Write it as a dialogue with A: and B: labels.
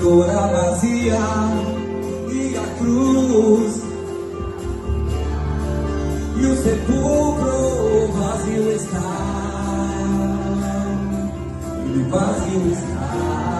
A: coroa vazia e a cruz, e o sepulcro vazio está, e vazio está.